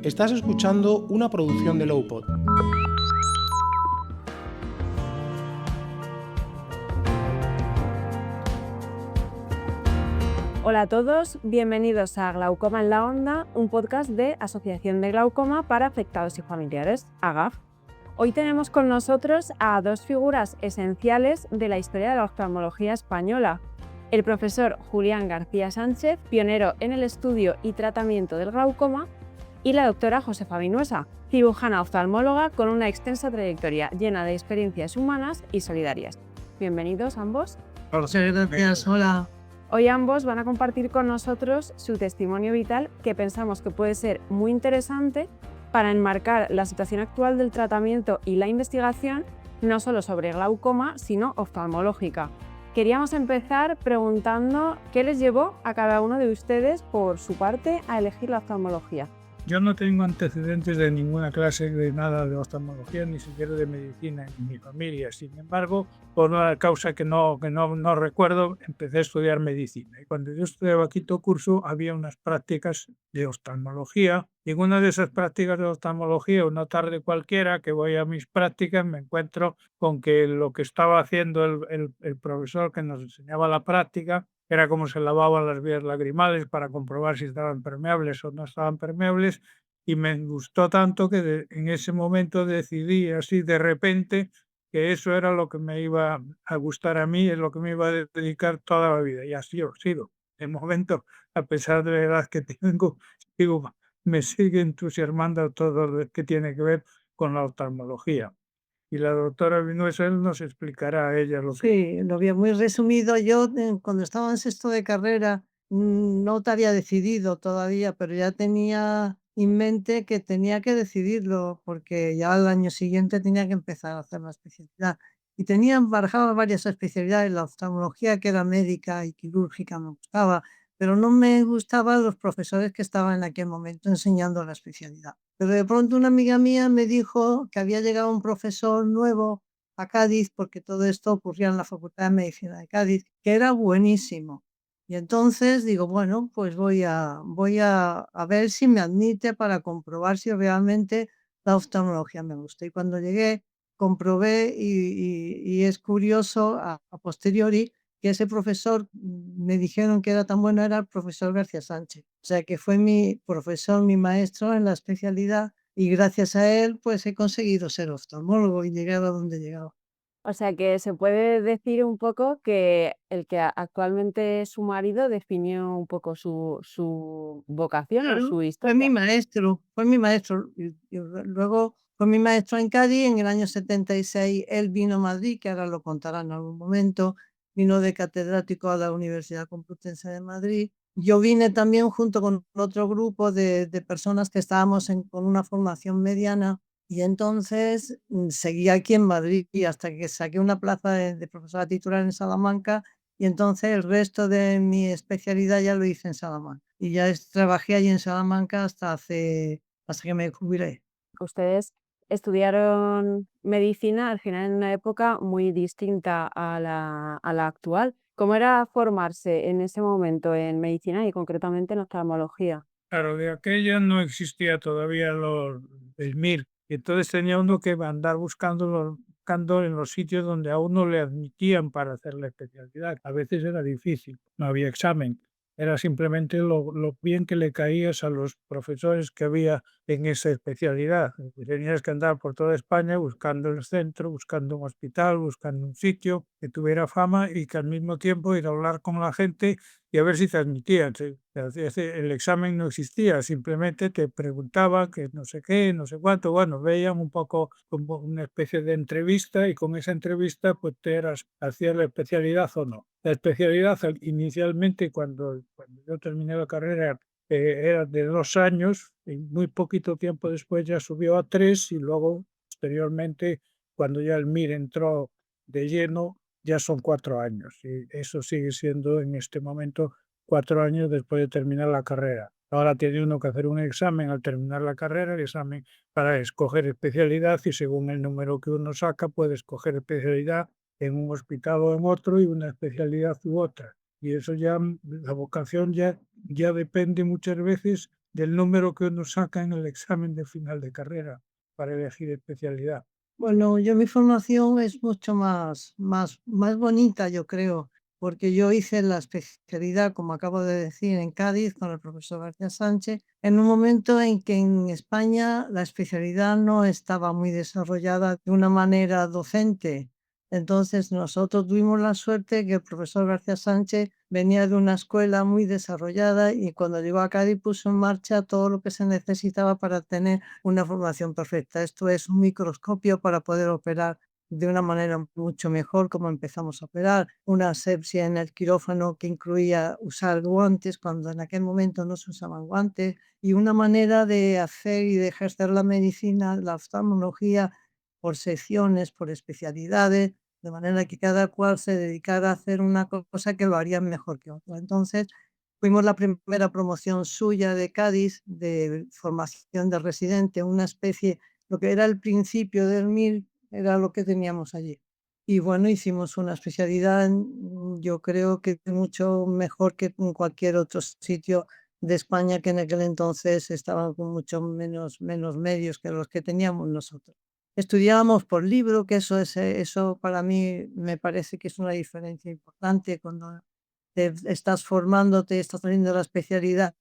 Estás escuchando una producción de Lowpod. Hola a todos, bienvenidos a Glaucoma en la Onda, un podcast de Asociación de Glaucoma para Afectados y Familiares, AGAF. Hoy tenemos con nosotros a dos figuras esenciales de la historia de la oftalmología española. El profesor Julián García Sánchez, pionero en el estudio y tratamiento del glaucoma, y la doctora Josefa Vinuesa, cirujana oftalmóloga con una extensa trayectoria llena de experiencias humanas y solidarias. Bienvenidos ambos. Muchas gracias, hola. Hoy ambos van a compartir con nosotros su testimonio vital, que pensamos que puede ser muy interesante para enmarcar la situación actual del tratamiento y la investigación, no solo sobre glaucoma, sino oftalmológica. Queríamos empezar preguntando qué les llevó a cada uno de ustedes, por su parte, a elegir la oftalmología. Yo no tengo antecedentes de ninguna clase de nada de oftalmología, ni siquiera de medicina en mi familia. Sin embargo, por una causa que no recuerdo, empecé a estudiar medicina. Y cuando yo estudiaba quinto curso, había unas prácticas de oftalmología. Y en una de esas prácticas de oftalmología, una tarde cualquiera que voy a mis prácticas, me encuentro con que lo que estaba haciendo el profesor que nos enseñaba la práctica era cómo se lavaban las vías lagrimales para comprobar si estaban permeables o no estaban permeables, y me gustó tanto que en ese momento decidí así de repente que eso era lo que me iba a gustar a mí, es lo que me iba a dedicar toda la vida, y así ha sido. De momento, a pesar de la edad que tengo, digo, me sigue entusiasmando todo lo que tiene que ver con la oftalmología. Y la doctora Vinuesa nos explicará a ella lo que... Sí, lo vi muy resumido. Yo, cuando estaba en sexto de carrera, no te había decidido todavía, pero ya tenía en mente que tenía que decidirlo, porque ya al año siguiente tenía que empezar a hacer la especialidad. Y tenía barajado varias especialidades, la oftalmología, que era médica y quirúrgica, me gustaba, pero no me gustaban los profesores que estaban en aquel momento enseñando la especialidad. Pero de pronto una amiga mía me dijo que había llegado un profesor nuevo a Cádiz, porque todo esto ocurría en la Facultad de Medicina de Cádiz, que era buenísimo. Y entonces digo, bueno, pues voy a ver si me admite para comprobar si realmente la oftalmología me gusta. Y cuando llegué, comprobé y es curioso a posteriori que ese profesor, me dijeron que era tan bueno, era el profesor García Sánchez. O sea, que fue mi profesor, mi maestro en la especialidad, y gracias a él, pues he conseguido ser oftalmólogo y llegar a donde he llegado. O sea que se puede decir un poco que el que actualmente es su marido definió un poco su vocación o Claro, su fue historia. mi maestro, fue mi maestro. Y luego fue mi maestro en Cádiz. En el año 76 él vino a Madrid, que ahora lo contará en algún momento. Vino de catedrático a la Universidad Complutense de Madrid. Yo vine también junto con otro grupo de personas que estábamos con una formación mediana, y entonces seguí aquí en Madrid y hasta que saqué una plaza de profesora titular en Salamanca, y entonces el resto de mi especialidad ya lo hice en Salamanca. Y ya trabajé allí en Salamanca hasta que me jubilé. Ustedes estudiaron medicina al final en una época muy distinta a la actual. ¿Cómo era formarse en ese momento en medicina y concretamente en oftalmología? Claro, de aquella no existía todavía el MIR, y entonces tenía uno que andar buscando en los sitios donde a uno le admitían para hacer la especialidad. A veces era difícil, no había examen, era simplemente lo bien que le caías a los profesores que había en esa especialidad. Y tenías que andar por toda España buscando el centro, buscando un hospital, buscando un sitio que tuviera fama y que al mismo tiempo ir a hablar con la gente y a ver si te admitían. El examen no existía, simplemente te preguntaban que no sé qué, no sé cuánto. Bueno, veían un poco como una especie de entrevista, y con esa entrevista pues hacías la especialidad o no. La especialidad inicialmente, cuando yo terminé la carrera, era de 2 años, y muy poquito tiempo después ya subió a 3, y luego posteriormente, cuando ya el MIR entró de lleno, ya son 4 años, y eso sigue siendo en este momento 4 años después de terminar la carrera. Ahora tiene uno que hacer un examen al terminar la carrera, el examen para escoger especialidad, y según el número que uno saca puede escoger especialidad en un hospital o en otro, y una especialidad u otra. Y eso ya, la vocación ya depende muchas veces del número que uno saca en el examen de final de carrera para elegir especialidad. Bueno, yo mi formación es mucho más bonita, yo creo, porque yo hice la especialidad, como acabo de decir, en Cádiz con el profesor García Sánchez, en un momento en que en España la especialidad no estaba muy desarrollada de una manera docente. Entonces nosotros tuvimos la suerte que el profesor García Sánchez venía de una escuela muy desarrollada y cuando llegó a Cádiz puso en marcha todo lo que se necesitaba para tener una formación perfecta. Esto es un microscopio para poder operar de una manera mucho mejor como empezamos a operar, una asepsia en el quirófano que incluía usar guantes cuando en aquel momento no se usaban guantes y una manera de hacer y de ejercer la medicina, la oftalmología por secciones, por especialidades, de manera que cada cual se dedicara a hacer una cosa que lo haría mejor que otro. Entonces, fuimos la primera promoción suya de Cádiz, de formación de residente, una especie, lo que era el principio del MIR, era lo que teníamos allí. Y bueno, hicimos una especialidad, yo creo que mucho mejor que en cualquier otro sitio de España, que en aquel entonces estaban con mucho menos medios que los que teníamos nosotros. Estudiábamos por libro, que eso para mí me parece que es una diferencia importante cuando estás formándote, estás haciendo la especialidad,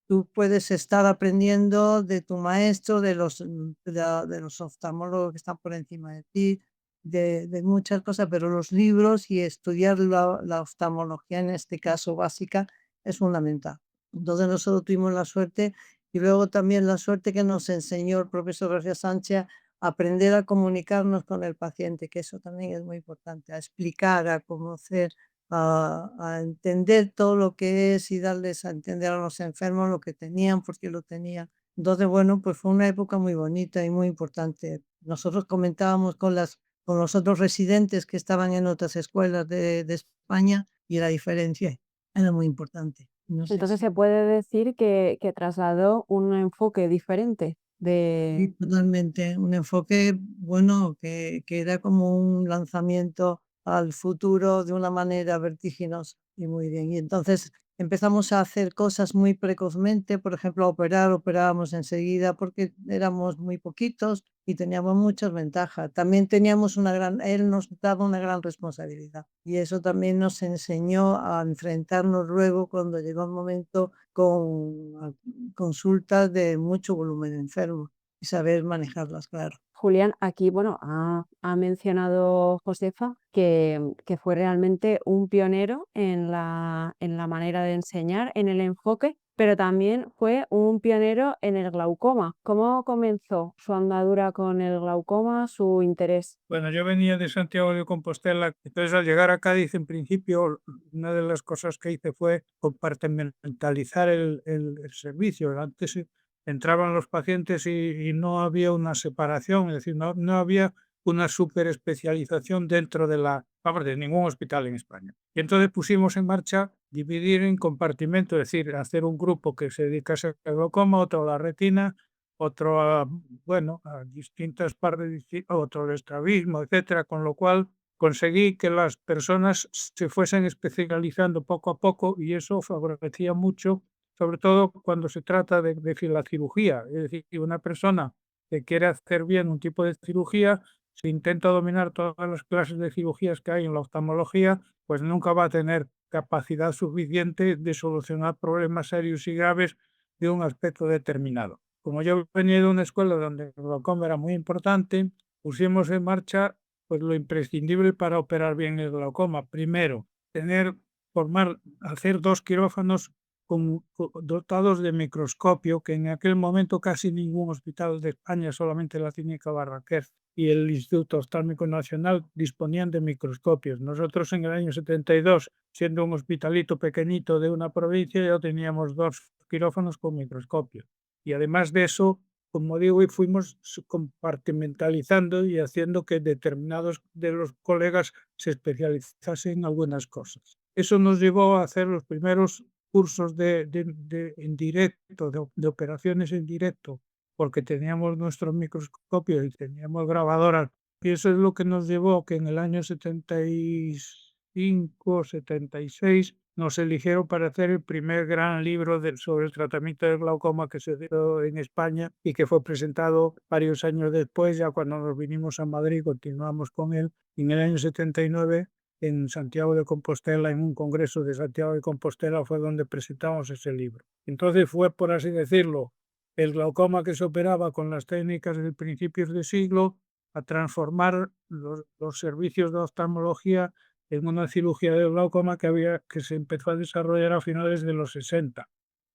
tú puedes estar aprendiendo de tu maestro, de los oftalmólogos que están por encima de ti, de muchas cosas, pero los libros y estudiar la oftalmología, en este caso básica, es fundamental. Entonces nosotros tuvimos la suerte y luego también la suerte que nos enseñó el profesor García Sánchez a aprender a comunicarnos con el paciente, que eso también es muy importante, a explicar, a conocer, a entender todo lo que es y darles a entender a los enfermos lo que tenían, por qué lo tenían. Entonces, bueno, pues fue una época muy bonita y muy importante. Nosotros comentábamos con los otros residentes que estaban en otras escuelas de España y la diferencia era muy importante. No sé Entonces si... se puede decir que trasladó un enfoque diferente Sí, de... totalmente. Un enfoque, bueno, que era como un lanzamiento al futuro de una manera vertiginosa y muy bien. Y entonces empezamos a hacer cosas muy precozmente, por ejemplo, a operar, operábamos enseguida porque éramos muy poquitos y teníamos muchas ventajas. También teníamos él nos daba una gran responsabilidad y eso también nos enseñó a enfrentarnos luego cuando llegó el momento con consultas de mucho volumen de enfermos y saber manejarlas, claro. Julián, aquí, bueno, ha mencionado Josefa que fue realmente un pionero en la manera de enseñar, en el enfoque, pero también fue un pionero en el glaucoma. ¿Cómo comenzó su andadura con el glaucoma, su interés? Bueno, yo venía de Santiago de Compostela, entonces al llegar a Cádiz, en principio, una de las cosas que hice fue compartimentalizar el servicio. Antes entraban los pacientes y no había una separación, es decir, no había una superespecialización dentro vamos, de ningún hospital en España. Y entonces pusimos en marcha dividir en compartimentos, es decir, hacer un grupo que se dedicase al glaucoma, otro a la retina, otro a, bueno, a distintas partes, otro al estrabismo, etcétera, con lo cual conseguí que las personas se fuesen especializando poco a poco y eso favorecía mucho, sobre todo cuando se trata de la cirugía. Es decir, si una persona que quiere hacer bien un tipo de cirugía, si intenta dominar todas las clases de cirugías que hay en la oftalmología, pues nunca va a tener capacidad suficiente de solucionar problemas serios y graves de un aspecto determinado. Como yo venía de una escuela donde el glaucoma era muy importante, pusimos en marcha pues lo imprescindible para operar bien el glaucoma. Primero, hacer 2 quirófanos dotados de microscopio, que en aquel momento casi ningún hospital de España, solamente la Clínica Barraquer y el Instituto Oftálmico Nacional disponían de microscopios. Nosotros en el año 72, siendo un hospitalito pequeñito de una provincia, ya teníamos 2 quirófanos con microscopio. Y además de eso, como digo, y fuimos compartimentalizando y haciendo que determinados de los colegas se especializasen en algunas cosas. Eso nos llevó a hacer los primeros cursos en directo, de operaciones en directo, porque teníamos nuestro microscopio y teníamos grabadoras. Y eso es lo que nos llevó que en el año 75, 76 nos eligieron para hacer el primer gran libro sobre el tratamiento del glaucoma que se hizo en España y que fue presentado varios años después, ya cuando nos vinimos a Madrid, continuamos con él. En el año 79, en Santiago de Compostela, en un congreso de Santiago de Compostela, fue donde presentamos ese libro. Entonces fue, por así decirlo, el glaucoma que se operaba con las técnicas de principios de siglo a transformar los servicios de oftalmología en una cirugía del glaucoma que se empezó a desarrollar a finales de los 60.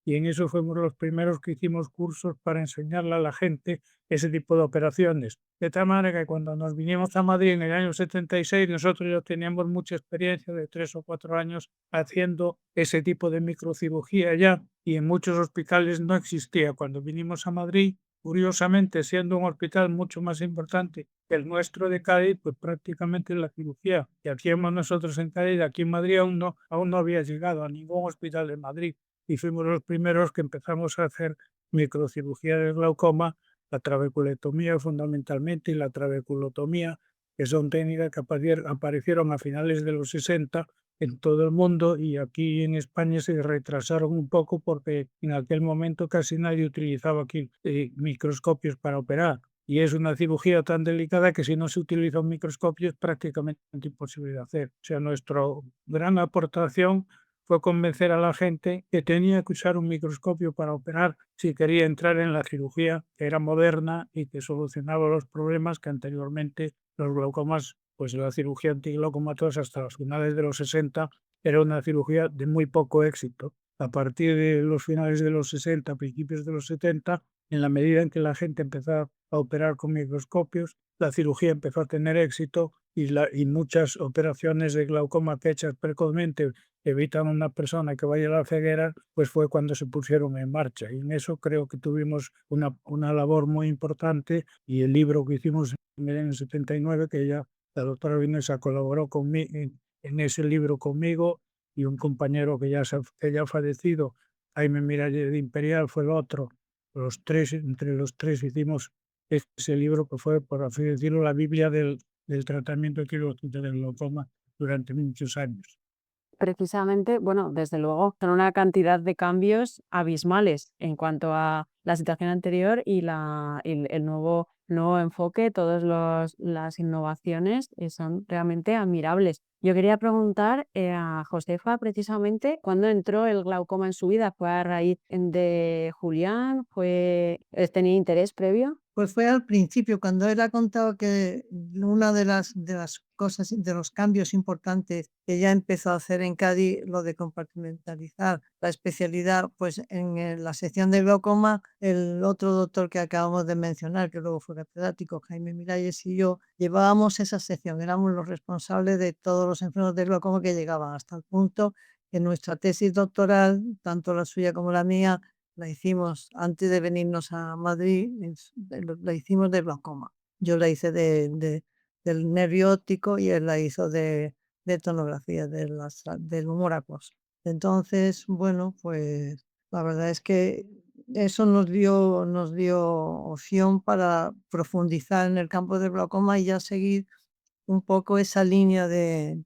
Y en eso fuimos los primeros que hicimos cursos para enseñarle a la gente ese tipo de operaciones. De tal manera que cuando nos vinimos a Madrid en el año 76, nosotros ya teníamos mucha experiencia de 3 o 4 años haciendo ese tipo de microcirugía ya, y en muchos hospitales no existía. Cuando vinimos a Madrid, curiosamente, siendo un hospital mucho más importante que el nuestro de Cádiz, pues prácticamente la cirugía que hacíamos nosotros en Cádiz, aquí en Madrid aún no había llegado a ningún hospital de Madrid. Y fuimos los primeros que empezamos a hacer microcirugía del glaucoma, la trabeculectomía fundamentalmente y la trabeculotomía, que son técnicas que aparecieron a finales de los 60 en todo el mundo, y aquí en España se retrasaron un poco porque en aquel momento casi nadie utilizaba aquí microscopios para operar. Y es una cirugía tan delicada que si no se utiliza un microscopio es prácticamente imposible de hacer. O sea, nuestra gran aportación fue convencer a la gente que tenía que usar un microscopio para operar si quería entrar en la cirugía, que era moderna y que solucionaba los problemas que anteriormente los glaucomas, pues la cirugía antiglaucomatosa hasta los finales de los 60 era una cirugía de muy poco éxito. A partir de los finales de los 60, principios de los 70, en la medida en que la gente empezó a operar con microscopios, la cirugía empezó a tener éxito y muchas operaciones de glaucoma hechas precozmente evitan a una persona que vaya a la ceguera, pues fue cuando se pusieron en marcha. Y en eso creo que tuvimos una labor muy importante, y el libro que hicimos en el año 79, que ya la doctora Vinesa colaboró conmigo en ese libro conmigo, y un compañero que ya ha fallecido, Jaime Miralles de Imperial, fue el otro. Los tres, entre los tres hicimos ese libro que fue, por así decirlo, la Biblia del tratamiento quirúrgico del glaucoma durante muchos años. Precisamente, bueno, desde luego, son una cantidad de cambios abismales en cuanto a la situación anterior y el nuevo enfoque, todas las innovaciones son realmente admirables. Yo quería preguntar a Josefa precisamente cuándo entró el glaucoma en su vida. ¿Fue a raíz de Julián? ¿Tenía interés previo? Pues fue al principio, cuando él ha contado que una de las cosas, de los cambios importantes que ya empezó a hacer en Cádiz, lo de compartimentalizar la especialidad, pues en la sección de glaucoma, el otro doctor que acabamos de mencionar, que luego fue catedrático, Jaime Miralles, y yo llevábamos esa sección, éramos los responsables de todos los enfermos de glaucoma que llegaban, hasta el punto que nuestra tesis doctoral, tanto la suya como la mía, la hicimos antes de venirnos a Madrid, la hicimos de glaucoma. Yo la hice del nervio óptico y él la hizo de tomografía del humor acuoso. Entonces, bueno, pues la verdad es que eso nos dio opción para profundizar en el campo del glaucoma y ya seguir un poco esa línea de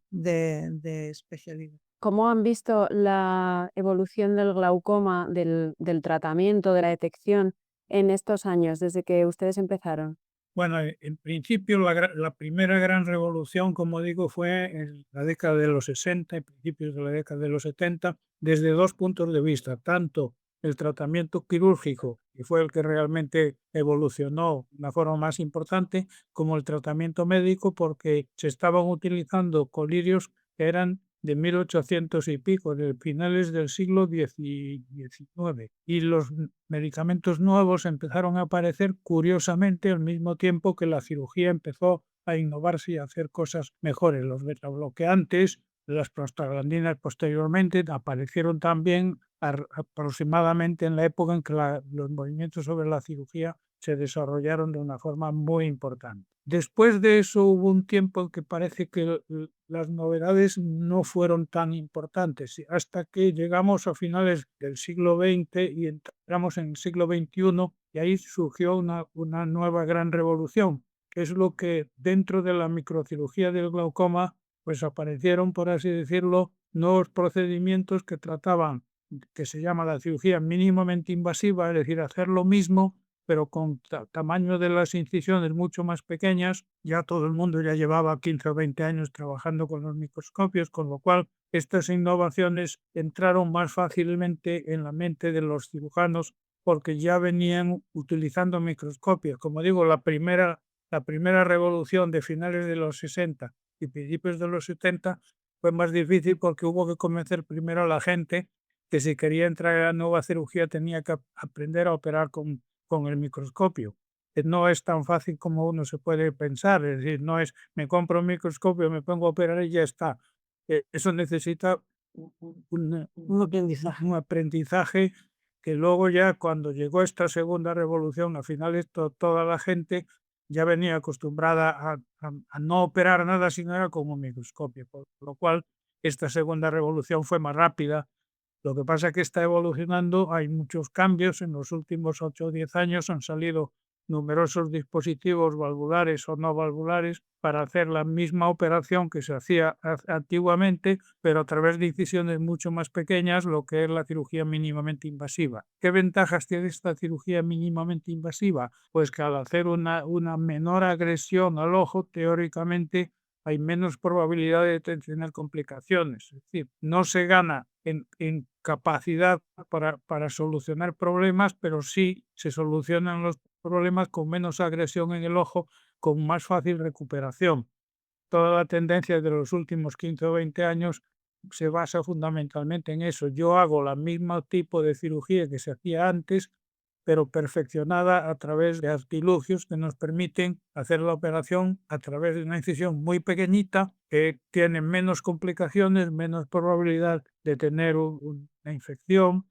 especialidad. ¿Cómo han visto la evolución del glaucoma, del tratamiento, de la detección en estos años, desde que ustedes empezaron? Bueno, en principio la primera gran revolución, como digo, fue en la década de los 60 y principios de la década de los 70, desde dos puntos de vista, tanto el tratamiento quirúrgico, que fue el que realmente evolucionó de una forma más importante, como el tratamiento médico, porque se estaban utilizando colirios que eran de 1800 y pico, de finales del siglo XIX. Y los medicamentos nuevos empezaron a aparecer curiosamente al mismo tiempo que la cirugía empezó a innovarse y a hacer cosas mejores. Los betabloqueantes, las prostaglandinas posteriormente aparecieron también aproximadamente en la época en que los movimientos sobre la cirugía se desarrollaron de una forma muy importante. Después de eso hubo un tiempo en que parece que las novedades no fueron tan importantes, hasta que llegamos a finales del siglo XX y entramos en el siglo XXI, y ahí surgió una nueva gran revolución, que es lo que dentro de la microcirugía del glaucoma pues aparecieron, por así decirlo, nuevos procedimientos que trataban, que se llama la cirugía mínimamente invasiva, es decir, hacer lo mismo, pero con tamaño de las incisiones mucho más pequeñas. Ya todo el mundo ya llevaba 15 o 20 años trabajando con los microscopios, con lo cual estas innovaciones entraron más fácilmente en la mente de los cirujanos porque ya venían utilizando microscopios. Como digo, la primera revolución de finales de los 60 y principios de los 70 fue más difícil porque hubo que convencer primero a la gente que si quería entrar a la nueva cirugía tenía que aprender a operar con el microscopio. No es tan fácil como uno se puede pensar, es decir, no es me compro un microscopio, me pongo a operar y ya está. Eso necesita Un aprendizaje. un aprendizaje que luego ya cuando llegó esta segunda revolución, a finales toda la gente ya venía acostumbrada a no operar nada si no era con un microscopio, por lo cual esta segunda revolución fue más rápida. Lo que pasa es que está evolucionando, hay muchos cambios. En los últimos 8 o 10 años han salido numerosos dispositivos valvulares o no valvulares para hacer la misma operación que se hacía antiguamente, pero a través de incisiones mucho más pequeñas, lo que es la cirugía mínimamente invasiva. ¿Qué ventajas tiene esta cirugía mínimamente invasiva? Pues que al hacer una menor agresión al ojo, teóricamente hay menos probabilidad de tener complicaciones. Es decir, no se gana en capacidad para solucionar problemas, pero sí se solucionan los problemas con menos agresión en el ojo, con más fácil recuperación. Toda la tendencia de los últimos 15 o 20 años se basa fundamentalmente en eso. Yo hago la misma tipo de cirugía que se hacía antes, pero perfeccionada a través de artilugios que nos permiten hacer la operación a través de una incisión muy pequeñita que tiene menos complicaciones, menos probabilidad de tener una infección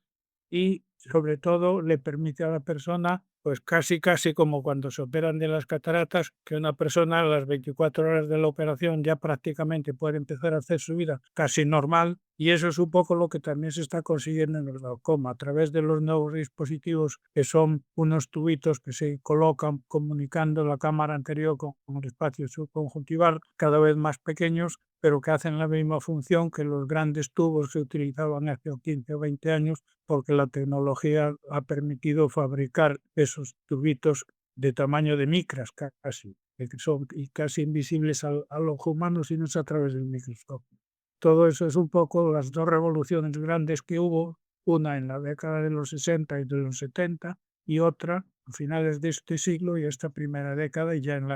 y sobre todo le permite a la persona, pues casi como cuando se operan de las cataratas, que una persona a las 24 horas de la operación ya prácticamente puede empezar a hacer su vida casi normal, y eso es un poco lo que también se está consiguiendo en el glaucoma a través de los nuevos dispositivos que son unos tubitos que se colocan comunicando la cámara anterior con el espacio subconjuntival cada vez más pequeños, pero que hacen la misma función que los grandes tubos que utilizaban hace 15 o 20 años, porque la tecnología ha permitido fabricar esos tubitos de tamaño de micras casi, que son casi invisibles al ojo humano si no es a través del microscopio. Todo eso es un poco las dos revoluciones grandes que hubo, una en la década de los 60 y de los 70 y otra a finales de este siglo y esta primera década y ya en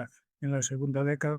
la segunda década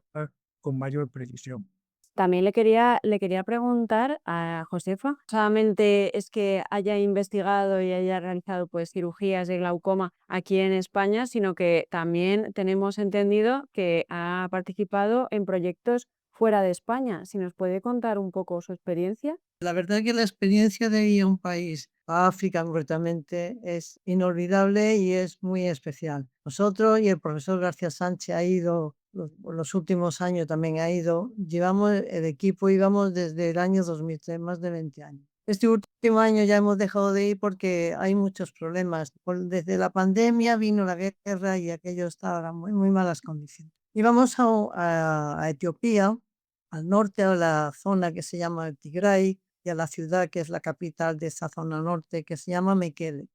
con mayor precisión. También le quería preguntar a Josefa, no solamente es que haya investigado y haya realizado pues cirugías de glaucoma aquí en España, sino que también tenemos entendido que ha participado en proyectos fuera de España. Si nos puede contar un poco su experiencia. La verdad que la experiencia de ir a un país, a África concretamente, es inolvidable y es muy especial. Nosotros y el profesor García Sánchez ha ido, los últimos años también ha ido, llevamos el equipo, íbamos desde el año 2003, más de 20 años. Este último año ya hemos dejado de ir porque hay muchos problemas. Desde la pandemia vino la guerra y aquello estaba en muy, muy malas condiciones. Íbamos a Etiopía, al norte, a la zona que se llama el Tigray, y a la ciudad que es la capital de esa zona norte, que se llama Mekelle.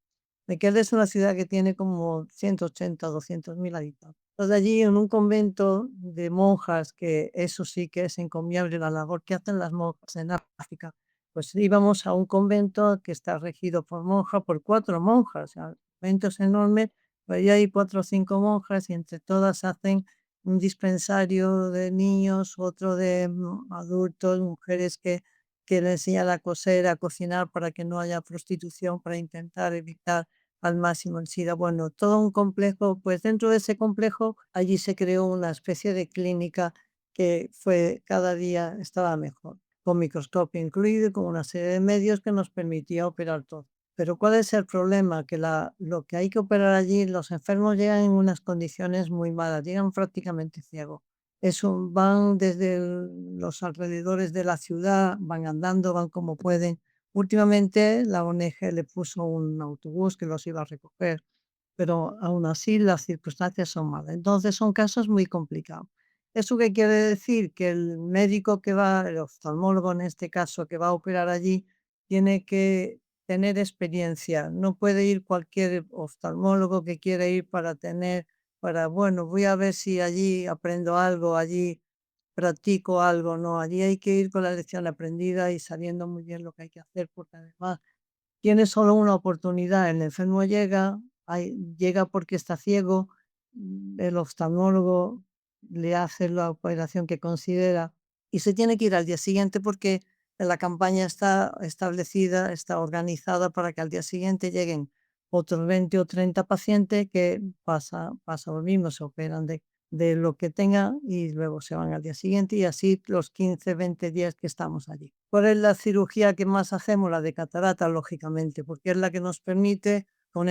Mekelle es una ciudad que tiene como 180 o 200.000 habitantes. Entonces allí en un convento de monjas, que eso sí que es encomiable la labor que hacen las monjas en África, pues íbamos a un convento que está regido por monjas, por 4 monjas, o sea, el convento es enorme, pero ahí hay 4 o 5 monjas y entre todas hacen un dispensario de niños, otro de adultos, mujeres que le enseñan a coser, a cocinar para que no haya prostitución, para intentar evitar al máximo el SIDA. Bueno, todo un complejo, pues dentro de ese complejo allí se creó una especie de clínica que fue cada día estaba mejor, con microscopio incluido, con una serie de medios que nos permitía operar todo. Pero ¿cuál es el problema? Que lo que hay que operar allí, los enfermos llegan en unas condiciones muy malas, llegan prácticamente ciegos. Van desde los alrededores de la ciudad, van andando, van como pueden. Últimamente la ONG le puso un autobús que los iba a recoger, pero aún así las circunstancias son malas. Entonces son casos muy complicados. ¿Eso qué quiere decir? Que el médico que va, el oftalmólogo en este caso, que va a operar allí, tiene que tener experiencia. No puede ir cualquier oftalmólogo que quiera ir bueno, voy a ver si allí aprendo algo, allí practico algo, no, allí hay que ir con la lección aprendida y sabiendo muy bien lo que hay que hacer, porque además tiene solo una oportunidad. El enfermo llega porque está ciego, el oftalmólogo le hace la operación que considera y se tiene que ir al día siguiente porque la campaña está establecida, está organizada para que al día siguiente lleguen otros 20 o 30 pacientes que pasa lo mismo, se operan de lo que tengan y luego se van al día siguiente y así los 15 20 días que estamos allí. ¿Cuál es la cirugía que más hacemos? La de catarata, lógicamente, porque es la que nos permite con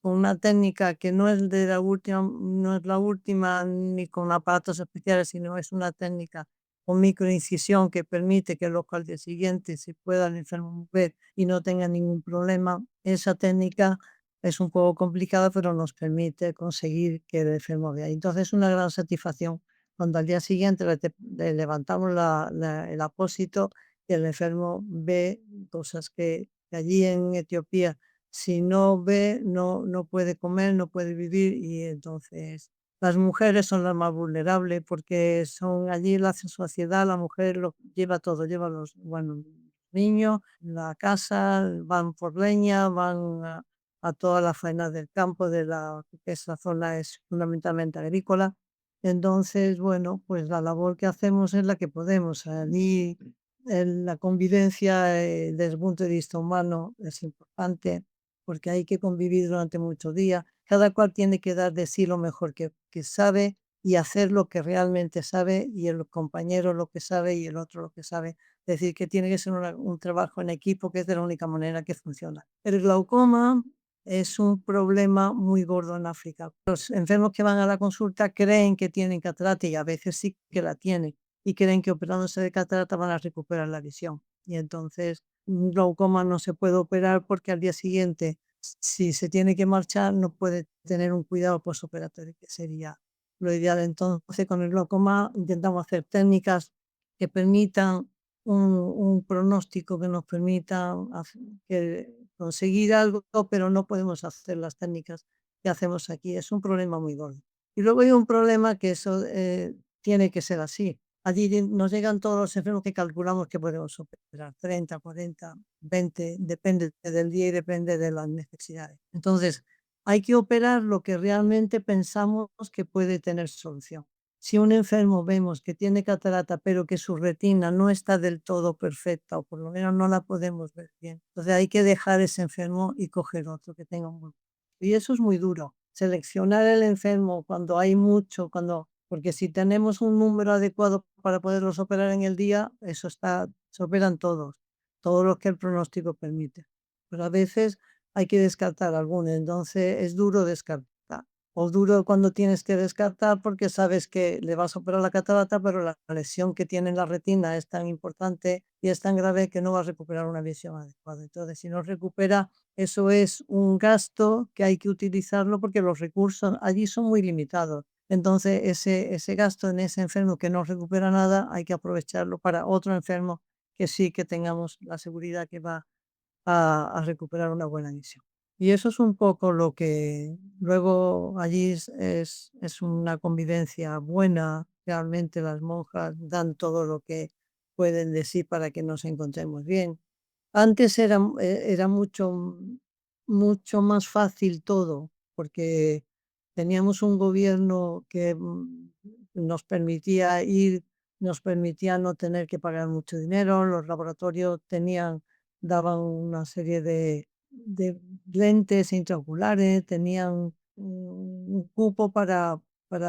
una técnica que no es la última ni con aparatos especiales, sino es una técnica con microincisión que permite que luego al día siguiente se pueda el enfermo mover y no tenga ningún problema. Esa técnica es un poco complicada, pero nos permite conseguir que el enfermo vea. Entonces es una gran satisfacción cuando al día siguiente le levantamos el apósito y el enfermo ve cosas que allí en Etiopía, si no ve, no puede comer, no puede vivir y entonces las mujeres son las más vulnerables porque son allí la sociedad, la mujer lo lleva todo, lleva bueno, niños, la casa, van por leña, van a todas las faenas del campo, que esa zona es fundamentalmente agrícola. Entonces, bueno, pues la labor que hacemos es la que podemos. Allí la convivencia desde el punto de vista humano es importante porque hay que convivir durante muchos días. Cada cual tiene que dar de sí lo mejor que sabe y hacer lo que realmente sabe y el compañero lo que sabe y el otro lo que sabe. Es decir, que tiene que ser un trabajo en equipo, que es de la única manera que funciona. El glaucoma es un problema muy gordo en África. Los enfermos que van a la consulta creen que tienen catarata y a veces sí que la tienen y creen que operándose de catarata van a recuperar la visión. Y entonces un glaucoma no se puede operar porque al día siguiente, si se tiene que marchar, no puede tener un cuidado postoperatorio, que sería lo ideal. Entonces, con el glaucoma intentamos hacer técnicas que permitan un pronóstico, que nos permita conseguir algo, pero no podemos hacer las técnicas que hacemos aquí. Es un problema muy gordo. Y luego hay un problema que eso tiene que ser así. Allí nos llegan todos los enfermos que calculamos que podemos operar, 30, 40, 20, depende del día y depende de las necesidades. Entonces, hay que operar lo que realmente pensamos que puede tener solución. Si un enfermo vemos que tiene catarata, pero que su retina no está del todo perfecta, o por lo menos no la podemos ver bien, entonces hay que dejar ese enfermo y coger otro que tenga un buen. Y eso es muy duro. Seleccionar el enfermo cuando hay mucho, porque si tenemos un número adecuado para poderlos operar en el día, se operan todos los que el pronóstico permite. Pero a veces hay que descartar algunos, entonces es duro descartar. O duro cuando tienes que descartar porque sabes que le vas a operar la catarata, pero la lesión que tiene en la retina es tan importante y es tan grave que no va a recuperar una visión adecuada. Entonces, si no recupera, eso es un gasto que hay que utilizarlo porque los recursos allí son muy limitados. Entonces, ese gasto en ese enfermo que no recupera nada, hay que aprovecharlo para otro enfermo que sí que tengamos la seguridad que va a recuperar una buena visión. Y eso es un poco lo que luego allí es una convivencia buena. Realmente las monjas dan todo lo que pueden decir para que nos encontremos bien. Antes era mucho más fácil todo, porque teníamos un gobierno que nos permitía nos permitía no tener que pagar mucho dinero, los laboratorios daban una serie de lentes intraoculares, tenían un cupo para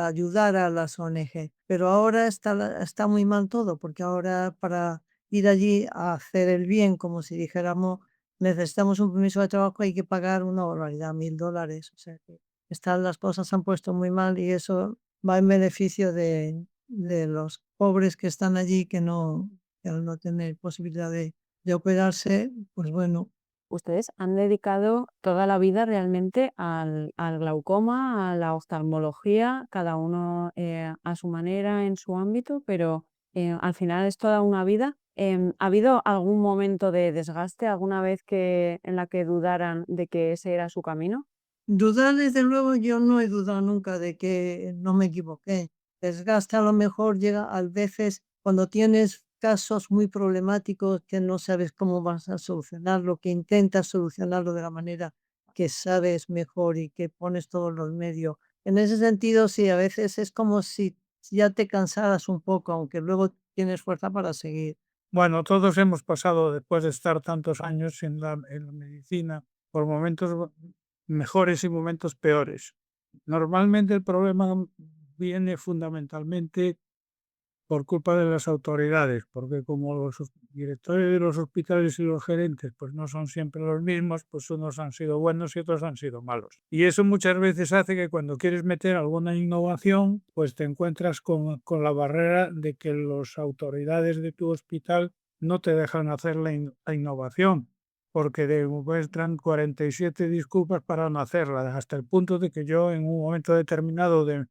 ayudar a las ONG. Pero ahora está muy mal todo, porque ahora para ir allí a hacer el bien, como si dijéramos, necesitamos un permiso de trabajo, hay que pagar una barbaridad, $1000. O sea que las cosas se han puesto muy mal y eso va en beneficio de los pobres que están allí, que al no tener posibilidad de operarse, pues bueno, Ustedes han dedicado toda la vida realmente al glaucoma, a la oftalmología, cada uno a su manera, en su ámbito, pero al final es toda una vida. ¿Ha habido algún momento de desgaste, alguna vez en la que dudaran de que ese era su camino? Dudar, desde luego, yo no he dudado nunca de que no me equivoqué. Desgaste a lo mejor llega a veces cuando tienes casos muy problemáticos que no sabes cómo vas a solucionarlo, que intentas solucionarlo de la manera que sabes mejor y que pones todos los medios. En ese sentido, sí, a veces es como si ya te cansaras un poco, aunque luego tienes fuerza para seguir. Bueno, todos hemos pasado, después de estar tantos años en la medicina, por momentos mejores y momentos peores. Normalmente el problema viene fundamentalmente por culpa de las autoridades, porque como los directores de los hospitales y los gerentes pues no son siempre los mismos, pues unos han sido buenos y otros han sido malos. Y eso muchas veces hace que cuando quieres meter alguna innovación, pues te encuentras con la barrera de que las autoridades de tu hospital no te dejan hacer la innovación, porque demuestran 47 disculpas para no hacerla, hasta el punto de que yo en un momento determinado de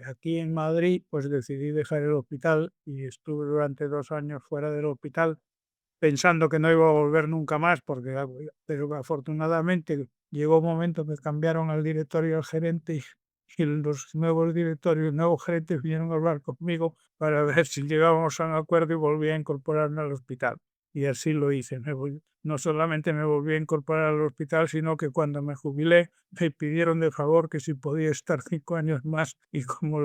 aquí en Madrid, pues decidí dejar el hospital y estuve durante 2 años fuera del hospital pensando que no iba a volver nunca más, pero afortunadamente llegó un momento que cambiaron al director y al gerente y los nuevos directores y nuevos gerentes vinieron a hablar conmigo para ver si llegábamos a un acuerdo y volví a incorporarme al hospital. Y así lo hice. No solamente me volví a incorporar al hospital, sino que cuando me jubilé me pidieron de favor que si podía estar 5 años más y como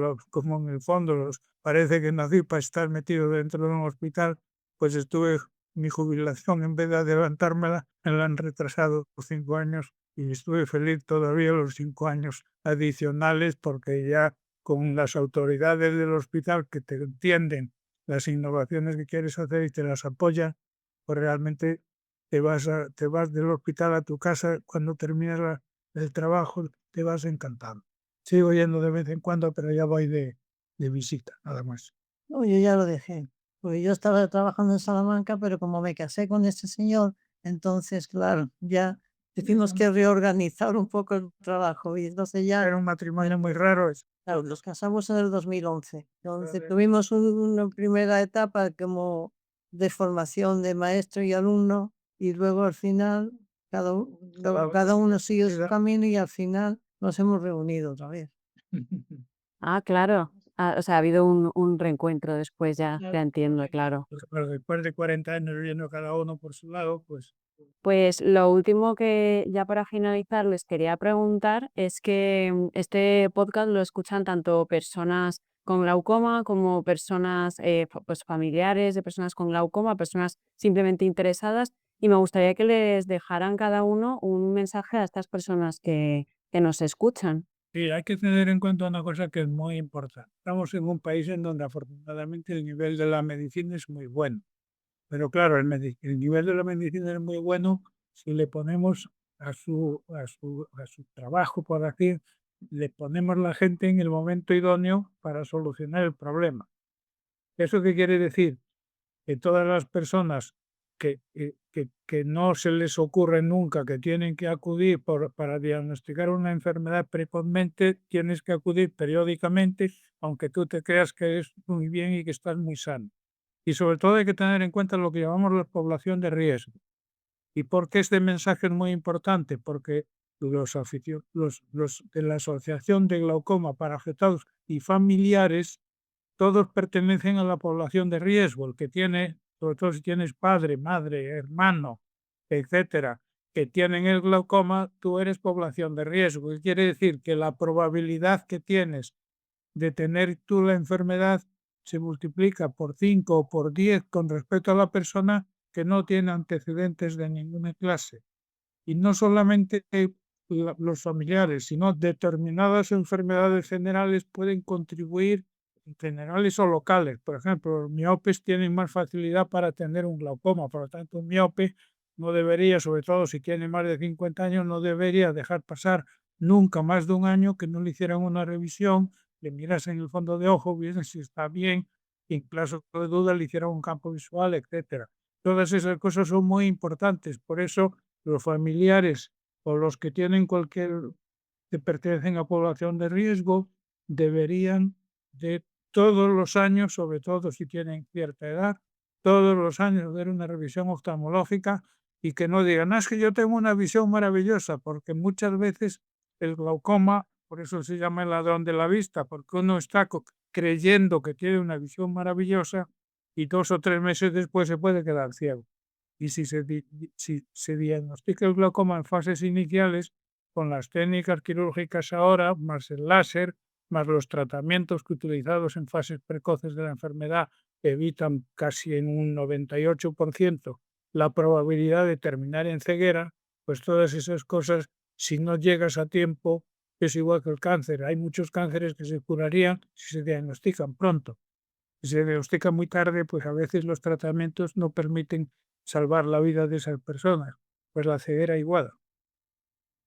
en el fondo parece que nací para estar metido dentro de un hospital, pues estuve mi jubilación, en vez de adelantármela, me la han retrasado por 5 años y estuve feliz todavía los 5 años adicionales porque ya con las autoridades del hospital que te entienden las innovaciones que quieres hacer y te las apoyan, pues realmente te vas del hospital a tu casa cuando terminas el trabajo, te vas encantado. Sigo yendo de vez en cuando, pero ya voy de visita, nada más. No, yo ya lo dejé, porque yo estaba trabajando en Salamanca, pero como me casé con este señor, entonces, claro, ya tuvimos que reorganizar un poco el trabajo y entonces ya, Era un matrimonio muy raro. claro, nos casamos en el 2011. Entonces Vale. tuvimos una primera etapa como de formación de maestro y alumno y luego al final cada uno siguió su camino y al final nos hemos reunido otra vez. Ah, claro. Ah, o sea, ha habido un reencuentro después ya, ya entiendo, claro. Pero después de 40 años viviendo cada uno por su lado, pues Pues lo último que ya para finalizar les quería preguntar es que este podcast lo escuchan tanto personas con glaucoma como personas pues familiares de personas con glaucoma, personas simplemente interesadas y me gustaría que les dejaran cada uno un mensaje a estas personas que nos escuchan. sí, hay que tener en cuenta una cosa que es muy importante. Estamos en un país en donde afortunadamente el nivel de la medicina es muy bueno. Pero claro, el nivel de la medicina es muy bueno si le ponemos a su trabajo, por decir, le ponemos la gente en el momento idóneo para solucionar el problema. ¿Eso qué quiere decir? Que todas las personas que no se les ocurre nunca que tienen que acudir para diagnosticar una enfermedad precozmente, tienes que acudir periódicamente, aunque tú te creas que es muy bien y que estás muy sano. Y sobre todo hay que tener en cuenta lo que llamamos la población de riesgo. ¿Y por qué este mensaje es muy importante? Porque los de la Asociación de Glaucoma para Afectados y Familiares, todos pertenecen a la población de riesgo. El que tiene, sobre todo si tienes padre, madre, hermano, etcétera, que tienen el glaucoma, tú eres población de riesgo. Y quiere decir que la probabilidad que tienes de tener tú la enfermedad se multiplica por 5 o por 10 con respecto a la persona que no tiene antecedentes de ninguna clase. Y no solamente los familiares, sino determinadas enfermedades generales pueden contribuir, generales o locales. Por ejemplo, los miopes tienen más facilidad para tener un glaucoma, por lo tanto, un miope no debería, sobre todo si tiene más de 50 años, no debería dejar pasar nunca más de un año que no le hicieran una revisión, le mirasen en el fondo de ojo, viesen si está bien, y en caso de duda le hicieran un campo visual, etcétera. Todas esas cosas son muy importantes, por eso los familiares o los que tienen que pertenecen a población de riesgo deberían de todos los años, sobre todo si tienen cierta edad, todos los años ver una revisión oftalmológica y que no digan: "Ah, es que yo tengo una visión maravillosa", porque muchas veces el glaucoma, por eso se llama el ladrón de la vista, porque uno está creyendo que tiene una visión maravillosa y 2 o 3 meses después se puede quedar ciego. Y si se diagnostica el glaucoma en fases iniciales, con las técnicas quirúrgicas ahora, más el láser, más los tratamientos que utilizados en fases precoces de la enfermedad evitan casi en un 98% la probabilidad de terminar en ceguera, pues todas esas cosas, si no llegas a tiempo, es igual que el cáncer. Hay muchos cánceres que se curarían si se diagnostican pronto. Si se diagnostica muy tarde, pues a veces los tratamientos no permiten salvar la vida de esas personas. Pues la ceguera igual.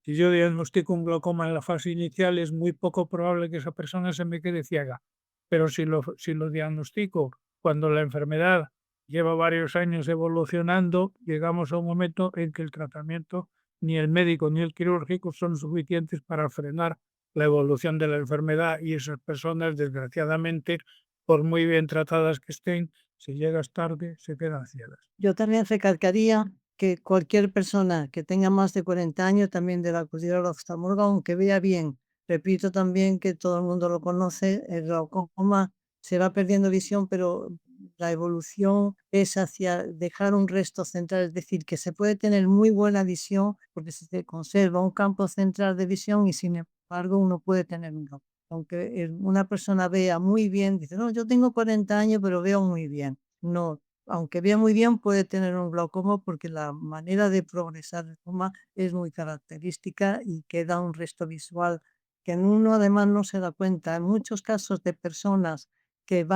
Si yo diagnostico un glaucoma en la fase inicial, es muy poco probable que esa persona se me quede ciega. Pero si lo diagnostico cuando la enfermedad lleva varios años evolucionando, llegamos a un momento en que el tratamiento, ni el médico ni el quirúrgico, son suficientes para frenar la evolución de la enfermedad y esas personas, desgraciadamente, por muy bien tratadas que estén, si llegas tarde, se quedan ciegas. Yo también recalcaría que cualquier persona que tenga más de 40 años también debe acudir al oftalmólogo, aunque vea bien. Repito también que todo el mundo lo conoce, el glaucoma se va perdiendo visión, pero la evolución es hacia dejar un resto central, es decir, que se puede tener muy buena visión porque se conserva un campo central de visión y sin embargo uno puede tener un glaucoma. Aunque una persona vea muy bien, dice, no, yo tengo 40 años, pero veo muy bien. No, aunque vea muy bien, puede tener un glaucoma porque la manera de progresar del glaucoma es muy característica y queda un resto visual que en uno además no se da cuenta. En muchos casos de personas que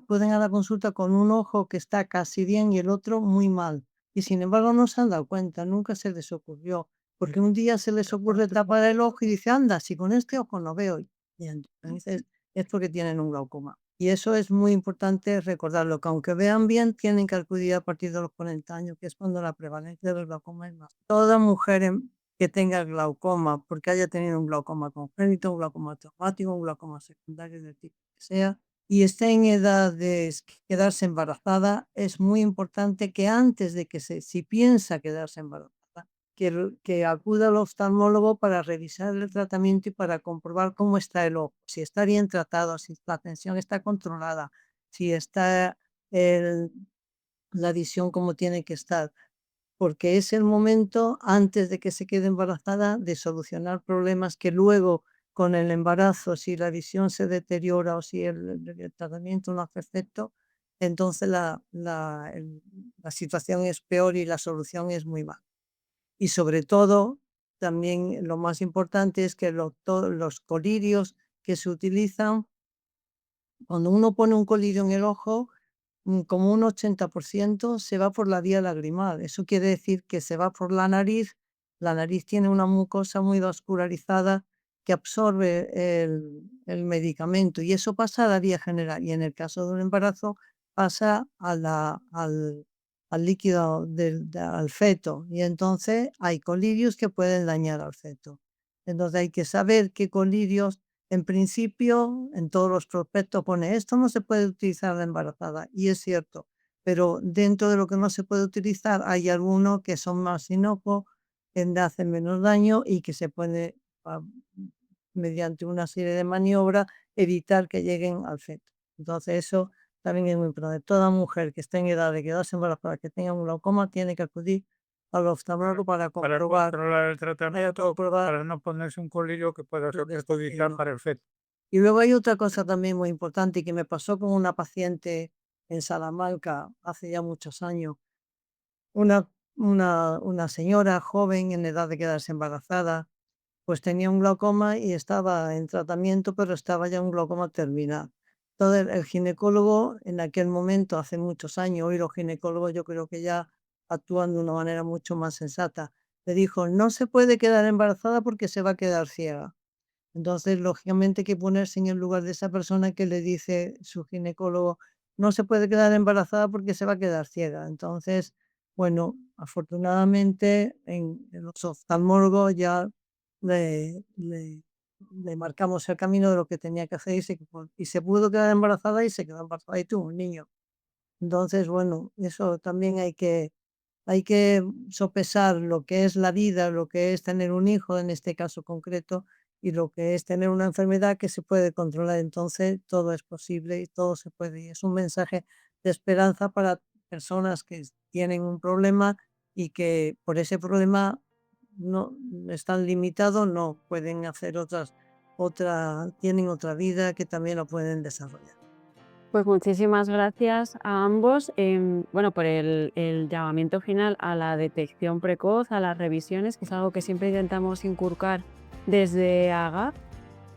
pueden a la consulta con un ojo que está casi bien y el otro muy mal. Y sin embargo no se han dado cuenta, nunca se les ocurrió, porque un día se les ocurre tapar el ojo y dice, anda, si con este ojo no veo. Y entonces es porque tienen un glaucoma. Y eso es muy importante recordarlo, que aunque vean bien, tienen que acudir a partir de los 40 años, que es cuando la prevalencia del glaucoma es más. Toda mujer que tenga glaucoma, porque haya tenido un glaucoma congénito, un glaucoma traumático, un glaucoma secundario del tipo que sea, y esté en edad de quedarse embarazada, es muy importante que antes de que si piensa quedarse embarazada, que acuda al oftalmólogo para revisar el tratamiento y para comprobar cómo está el ojo, si está bien tratado, si la tensión está controlada, si está el- la visión como tiene que estar, porque es el momento antes de que se quede embarazada de solucionar problemas que luego con el embarazo, si la visión se deteriora o si el tratamiento no hace efecto, entonces la situación es peor y la solución es muy mala. Y sobre todo, también lo más importante es que los colirios que se utilizan, cuando uno pone un colirio en el ojo, como un 80% se va por la vía lagrimal. Eso quiere decir que se va por la nariz. La nariz tiene una mucosa muy vascularizada que absorbe el medicamento y eso pasa a la vía general. Y en el caso de un embarazo pasa al líquido al feto y entonces hay colirios que pueden dañar al feto. Entonces hay que saber qué colirios, en principio, en todos los prospectos pone esto no se puede utilizar la embarazada y es cierto, pero dentro de lo que no se puede utilizar hay algunos que son más inocuos, que hacen menos daño y que se puede, ah, mediante una serie de maniobras, evitar que lleguen al feto. Entonces eso también es muy importante. Toda mujer que esté en edad de quedarse embarazada, que tenga un glaucoma, tiene que acudir al oftalmólogo para Para comprobar. controlar el tratamiento, comprobar para no ponerse un colillo que pueda ser el perjudicial destino. para el feto. Y luego hay otra cosa también muy importante y que me pasó con una paciente en Salamanca hace ya muchos años. Una señora joven en edad de quedarse embarazada, pues tenía un glaucoma y estaba en tratamiento, pero estaba ya un glaucoma terminal. Entonces el ginecólogo en aquel momento, hace muchos años, hoy los ginecólogos yo creo que ya actúan de una manera mucho más sensata, le dijo, no se puede quedar embarazada porque se va a quedar ciega. Entonces, lógicamente, hay que ponerse en el lugar de esa persona que le dice su ginecólogo, no se puede quedar embarazada porque se va a quedar ciega. Entonces, bueno, afortunadamente en los oftalmólogos ya le, le- le marcamos el camino de lo que tenía que hacer y se pudo quedar embarazada y se quedó embarazada y tuvo un niño. Entonces, bueno, eso también hay que sopesar lo que es la vida, lo que es tener un hijo en este caso concreto y lo que es tener una enfermedad que se puede controlar. Entonces, todo es posible y todo se puede. Y es un mensaje de esperanza para personas que tienen un problema y que por ese problema no están limitados, no pueden hacer tienen otra vida que también lo pueden desarrollar. Pues muchísimas gracias a ambos, bueno, por el llamamiento final a la detección precoz, a las revisiones, que es algo que siempre intentamos inculcar desde AGAF.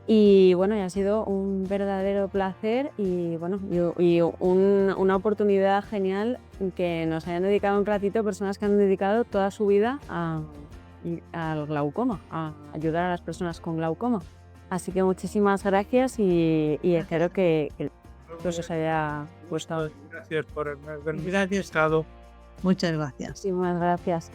Y bueno, y ha sido un verdadero placer y bueno, una oportunidad genial que nos hayan dedicado un ratito personas que han dedicado toda su vida al glaucoma, a ayudar a las personas con glaucoma. Así que muchísimas gracias y espero que os haya gustado. Gracias por haberme Gracias. estado. Muchas gracias. Muchísimas gracias.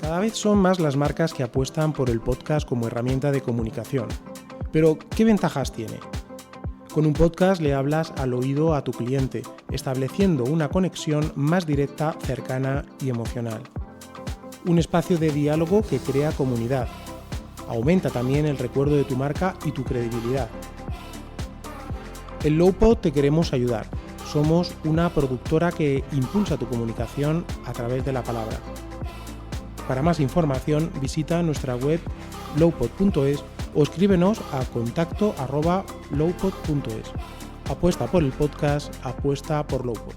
Cada vez son más las marcas que apuestan por el podcast como herramienta de comunicación. Pero, ¿qué ventajas tiene? Con un podcast le hablas al oído a tu cliente, estableciendo una conexión más directa, cercana y emocional. Un espacio de diálogo que crea comunidad. Aumenta también el recuerdo de tu marca y tu credibilidad. En Lowpod te queremos ayudar. Somos una productora que impulsa tu comunicación a través de la palabra. Para más información visita nuestra web lowpod.es o escríbenos a contacto@lowpod.es. Apuesta por el podcast, apuesta por Lowpod.